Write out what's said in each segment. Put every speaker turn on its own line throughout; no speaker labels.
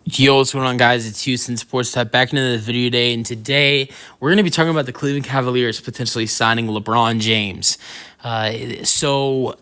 Yo, what's going on, guys? It's Houston Sports Type back into the video today, and today we're going to be talking about the Cleveland Cavaliers potentially signing LeBron James. So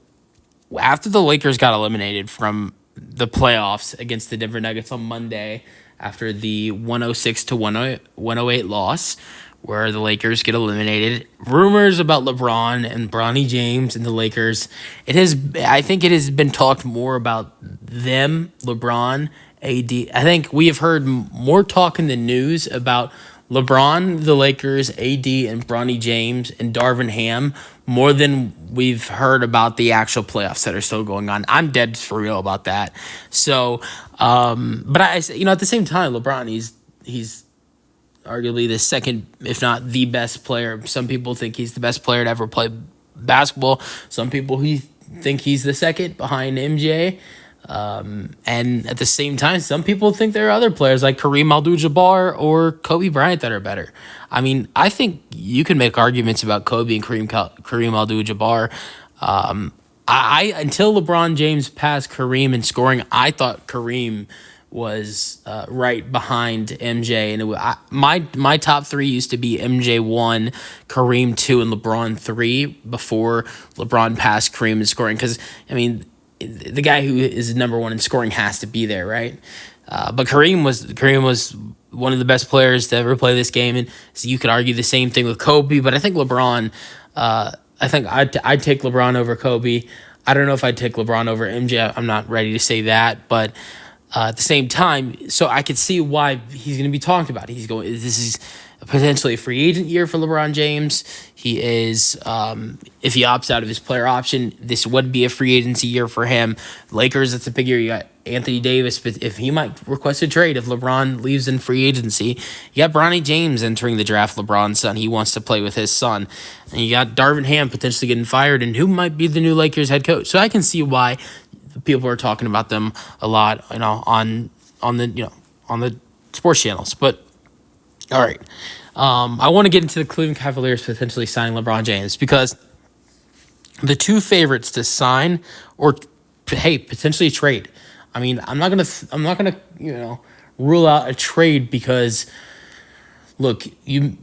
after the Lakers got eliminated from the playoffs against the Denver Nuggets on Monday, after the 106 to 108 loss, where the Lakers get eliminated, rumors about LeBron and Bronny James and the Lakers, I think it has been talked more about them, LeBron, AD. I think we have heard more talk in the news about LeBron, the Lakers, AD, and Bronny James and Darvin Ham more than we've heard about the actual playoffs that are still going on. I'm dead for real about that. So, but at the same time, LeBron, he's arguably the second, if not the best player. Some people think he's the best player to ever play basketball. Some people think he's the second behind MJ. And at the same time, some people think there are other players like Kareem Abdul-Jabbar or Kobe Bryant that are better. I mean, I think you can make arguments about Kobe and Kareem Abdul-Jabbar. I until LeBron James passed Kareem in scoring, I thought Kareem was right behind MJ, and my top three used to be MJ 1, Kareem 2, and LeBron 3 before LeBron passed Kareem in scoring. Because I mean, the guy who is number one in scoring has to be there, right? But Kareem was one of the best players to ever play this game, and so you could argue the same thing with Kobe. But I think LeBron, I think I'd take LeBron over Kobe. I don't know if I'd take LeBron over MJ. I'm not ready to say that, but at the same time, so I could see why he's going to be talked about. This is potentially a free agent year for LeBron James. He is, if he opts out of his player option, this would be a free agency year for him. Lakers, it's a big year. You got Anthony Davis, but if he might request a trade, if LeBron leaves in free agency, you got Bronny James entering the draft, LeBron's son. He wants to play with his son. And you got Darvin Ham potentially getting fired, and who might be the new Lakers head coach. So I can see why people are talking about them a lot, on the sports channels. But all right, I want to get into the Cleveland Cavaliers potentially signing LeBron James, because the two favorites to sign or potentially trade. I mean, I'm not gonna rule out a trade, because look, you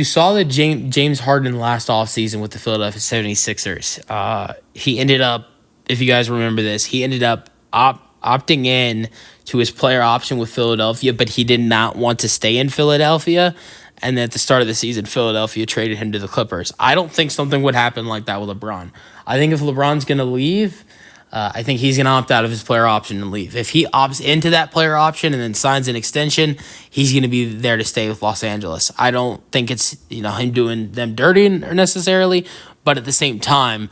saw that James Harden last offseason with the Philadelphia 76ers. He ended up, if you guys remember this, he ended up opting in to his player option with Philadelphia, but he did not want to stay in Philadelphia. And then at the start of the season, Philadelphia traded him to the Clippers. I don't think something would happen like that with LeBron. I think if LeBron's going to leave, I think he's going to opt out of his player option and leave. If he opts into that player option and then signs an extension, he's going to be there to stay with Los Angeles. I don't think it's him doing them dirty necessarily, but at the same time,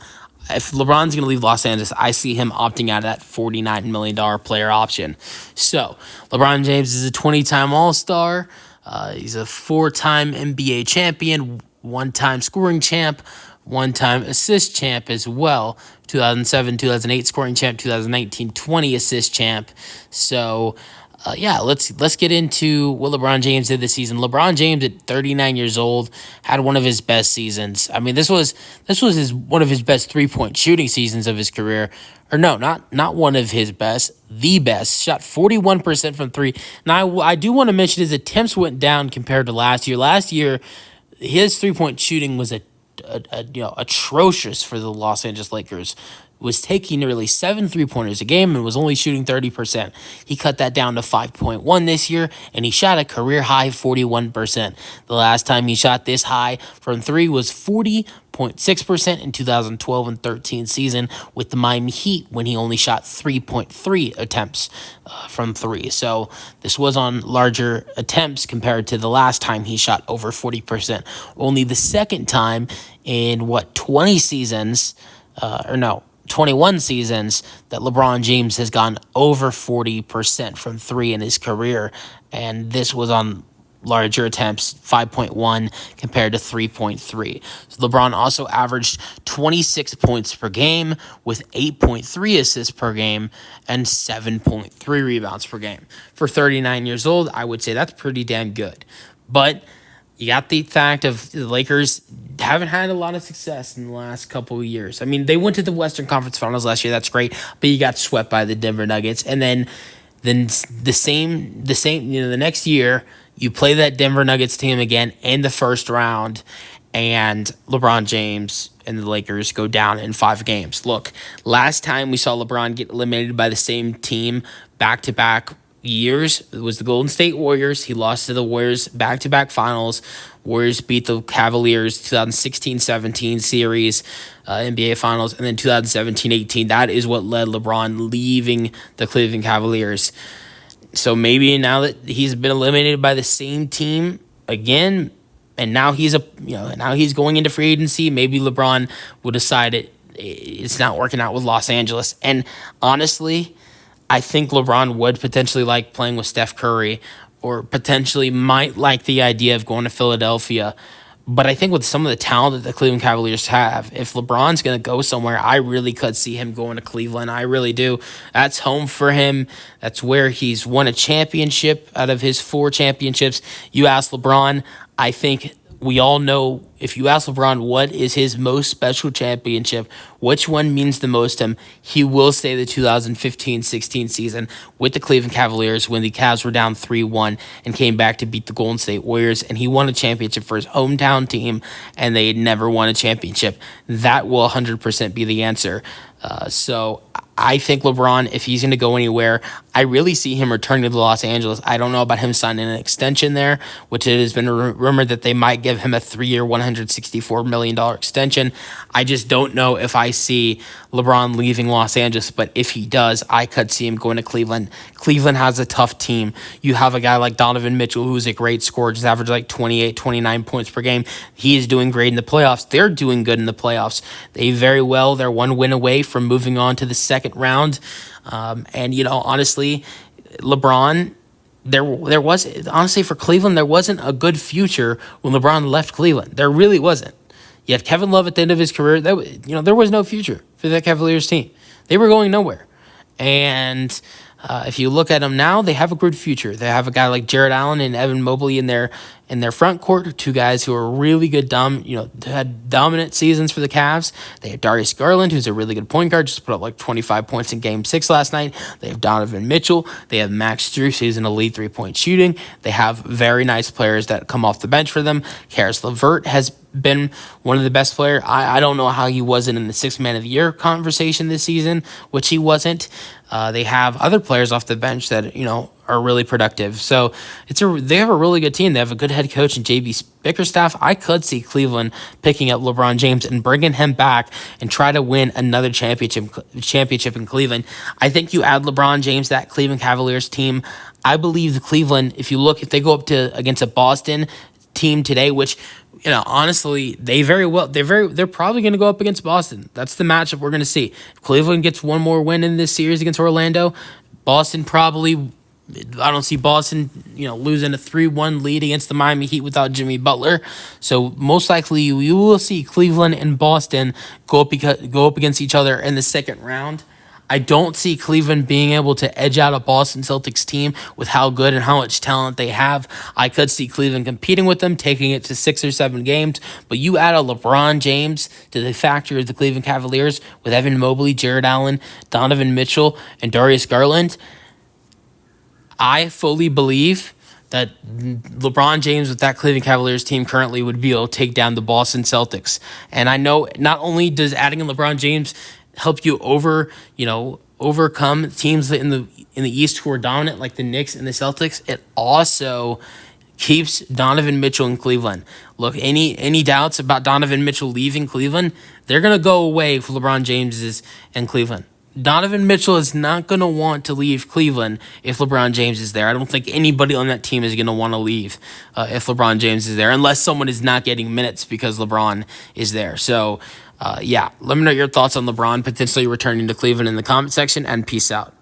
if LeBron's going to leave Los Angeles, I see him opting out of that $49 million player option. So, LeBron James is a 20-time All-Star. He's a 4-time NBA champion, 1-time scoring champ, 1-time assist champ as well. 2007, 2008 scoring champ, 2019, 20 assist champ. So, let's get into what LeBron James did this season. LeBron James at 39 years old had one of his best seasons. I mean, this was one of his best 3-point shooting seasons of his career. Or no, not one of his best, the best. Shot 41% from three. Now, I do want to mention his attempts went down compared to last year. Last year, his 3-point shooting was atrocious for the Los Angeles Lakers. Was taking nearly 7 3-pointers a game and was only shooting 30%. He cut that down to 5.1 this year, and he shot a career-high 41%. The last time he shot this high from three was 40.6% in 2012 and 13 season with the Miami Heat, when he only shot 3.3 attempts from three. So this was on larger attempts compared to the last time he shot over 40%. Only the second time in 21 seasons that LeBron James has gone over 40% from three in his career, and this was on larger attempts, 5.1 compared to 3.3. So LeBron also averaged 26 points per game with 8.3 assists per game and 7.3 rebounds per game. For 39 years old, I would say that's pretty damn good. But you got the fact of the Lakers haven't had a lot of success in the last couple of years. I mean, they went to the Western Conference Finals last year. That's great. But you got swept by the Denver Nuggets. And then then the next year you play that Denver Nuggets team again in the first round, and LeBron James and the Lakers go down in 5 games. Look, last time we saw LeBron get eliminated by the same team back to back years, it was the Golden State Warriors. He lost to the Warriors back to back finals. Warriors beat the Cavaliers 2016-17 series, NBA Finals, and then 2017-18. That is what led LeBron leaving the Cleveland Cavaliers. So maybe now that he's been eliminated by the same team again, and now he's going into free agency, maybe LeBron will decide it's not working out with Los Angeles. And honestly, I think LeBron would potentially like playing with Steph Curry, or potentially might like the idea of going to Philadelphia. But I think with some of the talent that the Cleveland Cavaliers have, if LeBron's going to go somewhere, I really could see him going to Cleveland. I really do. That's home for him. That's where he's won a championship out of his 4 championships. You ask LeBron, I think we all know, if you ask LeBron what is his most special championship, which one means the most to him, he will say the 2015-16 season with the Cleveland Cavaliers when the Cavs were down 3-1 and came back to beat the Golden State Warriors, and he won a championship for his hometown team, and they had never won a championship. That will 100% be the answer. So I think LeBron, if he's going to go anywhere, I really see him returning to Los Angeles. I don't know about him signing an extension there, which it has been rumored that they might give him a 3-year, $164 million extension. I just don't know if I see LeBron leaving Los Angeles, but if he does, I could see him going to Cleveland. Cleveland has a tough team. You have a guy like Donovan Mitchell, who's a great scorer, just averaged like 28, 29 points per game. He is doing great in the playoffs. They're doing good in the playoffs. They're 1 win away from moving on to the second round. And honestly, LeBron, there was honestly for Cleveland, there wasn't a good future when LeBron left Cleveland. There really wasn't. You had Kevin Love at the end of his career. There was no future for that Cavaliers team. They were going nowhere. And if you look at them now, they have a good future. They have a guy like Jared Allen and Evan Mobley in their front court, 2 guys who are really good, had dominant seasons for the Cavs. They have Darius Garland, who's a really good point guard, just put up like 25 points in Game 6 last night. They have Donovan Mitchell. They have Max Strus, who's an elite 3-point shooting. They have very nice players that come off the bench for them. Karis LeVert has been one of the best players. I don't know how he wasn't in the 6th Man of the Year conversation this season, which he wasn't. They have other players off the bench that, are really productive. So they have a really good team. They have a good head coach and JB Bickerstaff. I could see Cleveland picking up LeBron James and bringing him back and try to win another championship in Cleveland. I think you add LeBron James, that Cleveland Cavaliers team. I believe the Cleveland, if they go up against a Boston team today, which honestly, they're probably going to go up against Boston. That's the matchup we're going to see. If Cleveland gets one more win in this series against Orlando, Boston probably. I don't see Boston, losing a 3-1 lead against the Miami Heat without Jimmy Butler. So most likely you will see Cleveland and Boston go up against each other in the second round. I don't see Cleveland being able to edge out a Boston Celtics team with how good and how much talent they have. I could see Cleveland competing with them, taking it to 6 or 7 games. But you add a LeBron James to the factory of the Cleveland Cavaliers with Evan Mobley, Jared Allen, Donovan Mitchell, and Darius Garland. I fully believe that LeBron James with that Cleveland Cavaliers team currently would be able to take down the Boston Celtics. And I know not only does adding in LeBron James help you overcome teams in the East who are dominant like the Knicks and the Celtics, it also keeps Donovan Mitchell in Cleveland. Look, any doubts about Donovan Mitchell leaving Cleveland, they're going to go away if LeBron James is in Cleveland. Donovan Mitchell is not going to want to leave Cleveland if LeBron James is there. I don't think anybody on that team is going to want to leave if LeBron James is there, unless someone is not getting minutes because LeBron is there. So, let me know your thoughts on LeBron potentially returning to Cleveland in the comment section, and peace out.